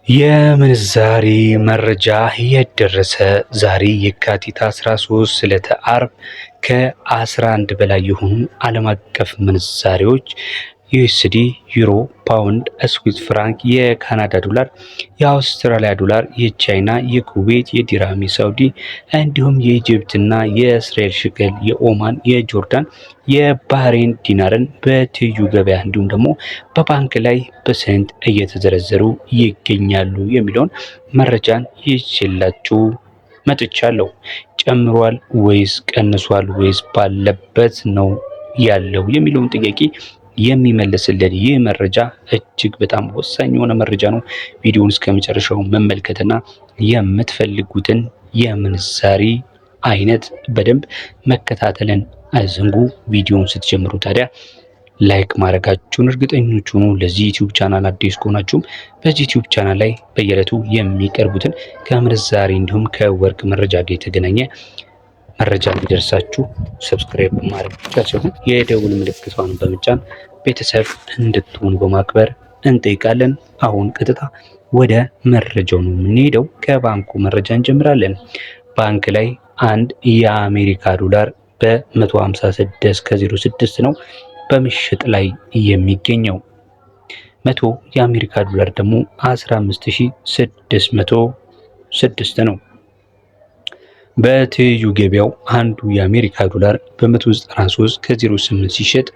የምንዛሬ መረጃ የደረሰ ዛሬ የካቲት 13 ዕለተ አርብ ከ11 በላይ የሆኑ ዓለም አቀፍ ምንዛሬዎች ዩኤስዲ፣ ዩሮ፣ ፓውንድ፣ ስዊስ ፍራንክ፣ የካናዳ ዶላር፣ የአውስትራሊያ ዶላር፣ የቻይና፣ የኩዌት፣ የዲራም፣ የሳውዲ እንዲሁም የኢጅፕትና የእስራኤል ሽቅል፣ የኦማን፣ የጆርዳን፣ የባህሬን ዲናርን በትይዩ ገበያ እንዲሁም ደግሞ በባንክ ላይ በሰንት እየተዘረዘሩ ይገኛሉ የሚለውን መረጃን ይዤላችሁ መጥቻለሁ። ጨምሯል ወይስ ቀንሷል ወይስ ባለበት ነው ያለው የሚለውን ጥያቄ የሚመልስልን ይህ መረጃ እጅግ በጣም ወሳኝ የሆነ መረጃ ነው። ቪዲዮውን እስከ መጨረሻው መመልከትና የምትፈልጉትን የምንዛሬ አይነት በደንብ መከታተልን አይዘንጉ። ቪዲዮውን ስትጀምሩ ታዲያ ላይክ ማድረጋችሁን እርግጠኞች ሁኑ። ለዚህ ዩቲዩብ ቻናል አዲስ ከሆናችሁም በዚህ ዩቲዩብ ቻናል ላይ በየዕለቱ የሚቀርቡትን ከምንዛሬ እንዲሁም ከወርቅ መረጃ ጋር የተገናኘ መረጃ እንዲደርሳችሁ ሰብስክራይብ ማድረግ ብቻ ሳይሆን የደውል ምልክቷን በመጫን ቤተሰብ እንድትሆኑ በማክበር እንጠይቃለን። አሁን ቀጥታ ወደ መረጃው ነው የምንሄደው። ከባንኩ መረጃ እንጀምራለን። ባንክ ላይ አንድ የአሜሪካ ዶላር በ156 ከ06 ነው በምሽጥ ላይ የሚገኘው። 100 የአሜሪካ ዶላር ደግሞ 15606 ነው። በትይዩ ገበያው አንዱ የአሜሪካ ዶላር በ193 ከ08 ሲሸጥ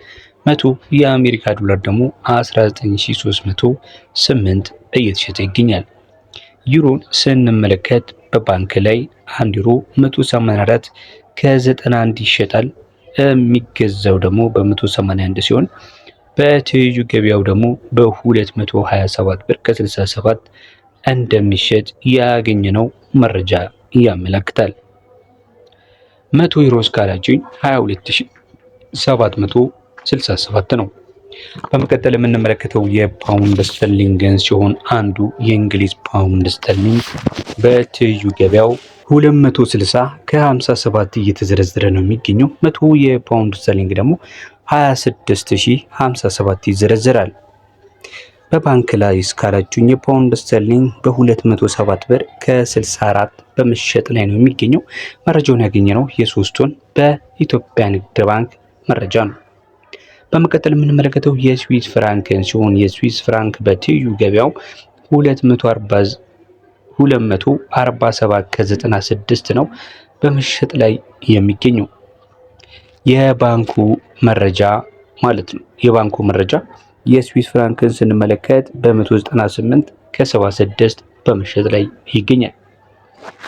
100 የአሜሪካ ዶላር ደግሞ 19308 እየተሸጠ ይገኛል። ዩሮን ስንመለከት በባንክ ላይ 1 ዩሮ 184 ከ91 ይሸጣል። የሚገዛው ደግሞ በ181 ሲሆን በትይዩ ገበያው ደግሞ በ227 ብር ከ67 እንደሚሸጥ ያገኘነው መረጃ ያመለክታል። 100 ዩሮ ካላችሁኝ 22767 ነው። በመቀጠል የምንመለከተው የፓውንድ ስተርሊንግን ሲሆን አንዱ የእንግሊዝ ፓውንድ ስተርሊንግ በትይዩ ገበያው 260 ከ57 እየተዘረዘረ ነው የሚገኘው። 100 የፓውንድ ስተርሊንግ ደግሞ 26057 ይዘረዘራል። በባንክ ላይ እስካላችሁኝ የፓውንድ ስተርሊንግ በ207 ብር ከ64 በመሸጥ ላይ ነው የሚገኘው። መረጃውን ያገኘነው የሶስቱን በኢትዮጵያ ንግድ ባንክ መረጃ ነው። በመቀጠል የምንመለከተው የስዊስ ፍራንክን ሲሆን የስዊስ ፍራንክ በትይዩ ገበያው 247 ከ96 ነው በመሸጥ ላይ የሚገኘው። የባንኩ መረጃ ማለት ነው። የባንኩ መረጃ የስዊስ ፍራንክን ስንመለከት በ198 ከ76 በመሸጥ ላይ ይገኛል።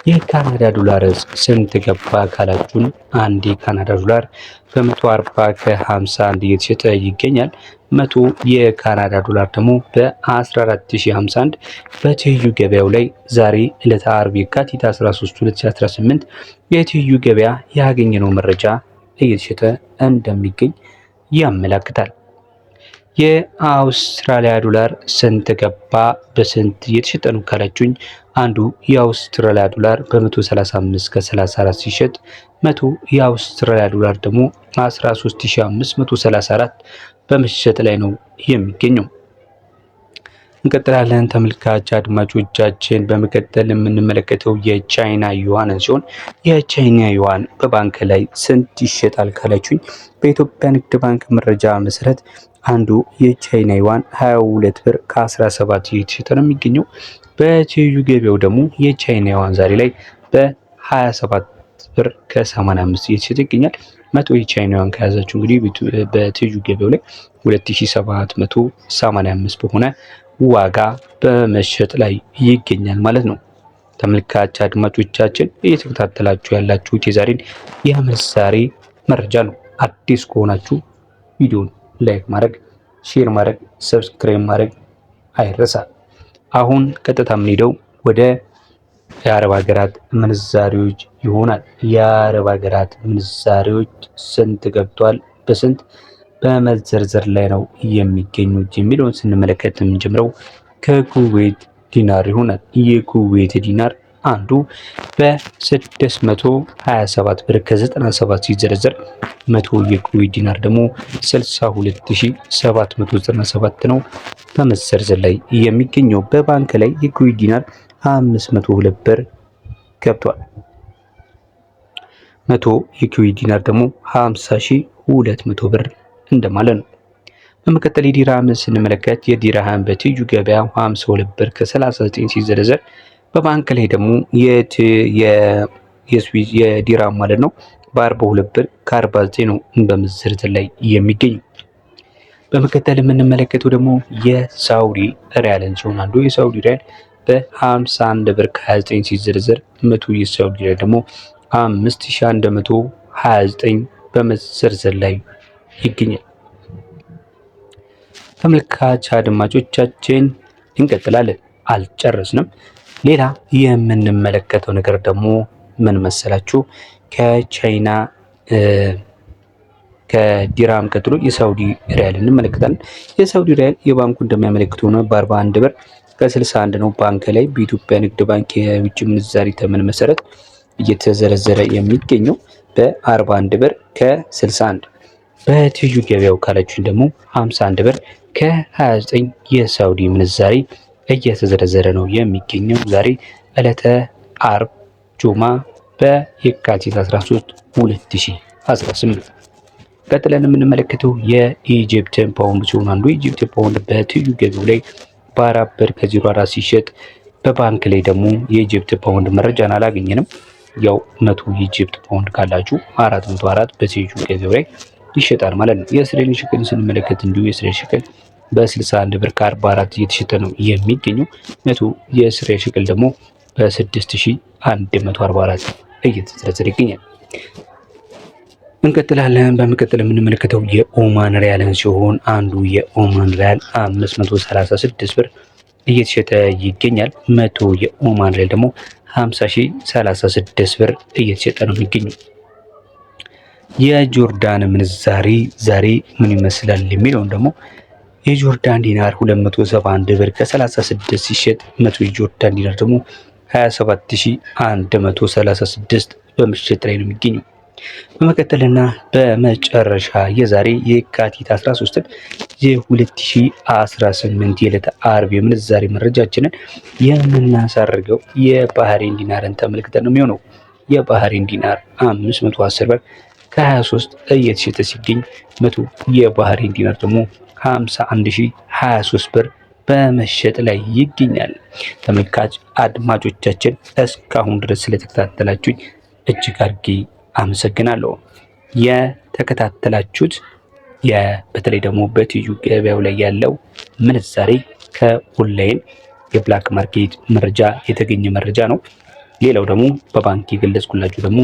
የካናዳ ዶላር ስንት ገባ ካላችሁን አንድ የካናዳ ዶላር በ140 ከ51 እየተሸጠ ይገኛል። 100 የካናዳ ዶላር ደግሞ በ14051 በትይዩ ገበያው ላይ ዛሬ ዕለተ አርብ የካቲት 13 2018 የትይዩ ገበያ ያገኘነው መረጃ እየተሸጠ እንደሚገኝ ያመለክታል። የአውስትራሊያ ዶላር ስንት ገባ በስንት እየተሸጠ ነው ካላችሁኝ አንዱ የአውስትራሊያ ዶላር በ135 ከ34 ሲሸጥ 100 የአውስትራሊያ ዶላር ደግሞ 13534 በመሸጥ ላይ ነው የሚገኘው። እንቀጥላለን ተመልካች አድማጮቻችን። በመቀጠል የምንመለከተው የቻይና ዩዋን ሲሆን የቻይና ዩዋን በባንክ ላይ ስንት ይሸጣል ካላችሁኝ በኢትዮጵያ ንግድ ባንክ መረጃ መሰረት አንዱ የቻይና ዩዋን 22 ብር ከ17 እየተሸጠ ነው የሚገኘው። በትይዩ ገበያው ደግሞ የቻይና ዩዋን ዛሬ ላይ በ27 ብር ከ85 እየተሸጠ ይገኛል። 100 የቻይና ዩዋን ከያዛችሁ እንግዲህ በትይዩ ገበያው ላይ 2785 በሆነ ዋጋ በመሸጥ ላይ ይገኛል ማለት ነው። ተመልካች አድማጮቻችን እየተከታተላችሁ ያላችሁት የዛሬን የምንዛሬ መረጃ ነው። አዲስ ከሆናችሁ ቪዲዮን ላይክ ማድረግ፣ ሼር ማድረግ፣ ሰብስክራይብ ማድረግ አይረሳ። አሁን ቀጥታ የምንሄደው ወደ የአረብ ሀገራት ምንዛሬዎች ይሆናል። የአረብ ሀገራት ምንዛሬዎች ስንት ገብቷል በስንት በመዘርዘር ላይ ነው የሚገኙት የሚለውን ስንመለከት የምንጀምረው ከኩዌት ዲናር ይሆናል። የኩዌት ዲናር አንዱ በ627 ብር ከ97 ሲዘረዘር 100 የኩዌት ዲናር ደግሞ 62797 ነው በመዘርዘር ላይ የሚገኘው። በባንክ ላይ የኩዌት ዲናር 502 ብር ገብቷል። 100 የኩዌት ዲናር ደግሞ 50200 ብር እንደማለት ነው። በመቀጠል የዲርሃምን ስንመለከት የዲርሃም በትይዩ ገበያ 52 ብር ከ39 ሲዘረዘር በባንክ ላይ ደግሞ የዲርሃም ማለት ነው በ42 ብር ከ49 ነው በመዘርዘር ላይ የሚገኙ። በመቀጠል የምንመለከተው ደግሞ የሳውዲ ሪያልን ሲሆን አንዱ የሳውዲ ሪያል በ51 ብር ከ29 ሲዘረዘር 100 የሳውዲ ሪያል ደግሞ 5129 በመዘርዘር ላይ ይገኛል። ተመልካች አድማጮቻችን እንቀጥላለን፣ አልጨረስንም። ሌላ የምንመለከተው ነገር ደግሞ ምን መሰላችሁ? ከቻይና ከዲራም ቀጥሎ የሳውዲ ሪያል እንመለከታለን። የሳውዲ ሪያል የባንኩ እንደሚያመለክተው ነው በ41 ብር ከ61 ነው ባንክ ላይ በኢትዮጵያ ንግድ ባንክ የውጭ ምንዛሪ ተመን መሰረት እየተዘረዘረ የሚገኘው በ41 ብር ከ61። በትይዩ ገበያው ካላችሁን ደግሞ 51 ብር ከ29 የሳውዲ ምንዛሪ እየተዘረዘረ ነው የሚገኘው። ዛሬ ዕለተ አርብ ጁማ በየካቲት 13 2018። ቀጥለን የምንመለከተው የኢጂፕትን ፓውንድ ሲሆን አንዱ የኢጂፕት ፓውንድ በትይዩ ገበያው ላይ በ4 ብር ከ04 ሲሸጥ በባንክ ላይ ደግሞ የኢጂፕት ፓውንድ መረጃን አላገኘንም። ያው 100 የኢጂፕት ፓውንድ ካላችሁ 404 በትይዩ ገበያው ላይ ይሸጣል ማለት ነው። የእስራኤልን ሽቅል ስንመለከት እንዲሁ የእስራኤል ሽቅል በ61 ብር ከ44 እየተሸጠ ነው የሚገኘው። 100 የእስራኤል ሽቅል ደግሞ በ6144 እየተዘረዘረ ይገኛል። እንቀጥላለን። በመቀጠል የምንመለከተው የኦማን ሪያልን ሲሆን አንዱ የኦማን ሪያል 536 ብር እየተሸጠ ይገኛል። 100 የኦማን ሪያል ደግሞ 50036 ብር እየተሸጠ ነው የሚገኘው። የጆርዳን ምንዛሪ ዛሬ ምን ይመስላል የሚለውን ደግሞ የጆርዳን ዲናር 271 ብር ከ36 ሲሸጥ 100 የጆርዳን ዲናር ደግሞ 27136 በመሸጥ ላይ ነው የሚገኘው። በመቀጠልና በመጨረሻ የዛሬ የካቲት 13 የ2018 የዕለተ አርብ የምንዛሬ መረጃችንን የምናሳርገው የባህሬን ዲናርን ተመልክተን ነው የሚሆነው። የባህሬን ዲናር 510 ብር ከ23 እየተሸጠ ሲገኝ 100 የባህሬን ዲናር ደግሞ 51023 ብር በመሸጥ ላይ ይገኛል። ተመልካች አድማጮቻችን እስካሁን ድረስ ስለተከታተላችሁኝ እጅግ አድርጌ አመሰግናለሁ። የተከታተላችሁት በተለይ ደግሞ በትይዩ ገበያው ላይ ያለው ምንዛሬ ከኦንላይን የብላክ ማርኬት መረጃ የተገኘ መረጃ ነው። ሌላው ደግሞ በባንክ የገለጽኩላችሁ ደግሞ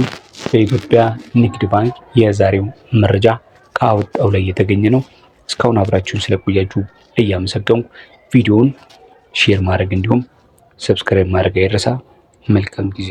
በኢትዮጵያ ንግድ ባንክ የዛሬው መረጃ ካወጣው ላይ የተገኘ ነው። እስካሁን አብራችሁን ስለቆያችሁ እያመሰገንኩ ቪዲዮውን ሼር ማድረግ እንዲሁም ሰብስክራይብ ማድረግ አይረሳ። መልካም ጊዜ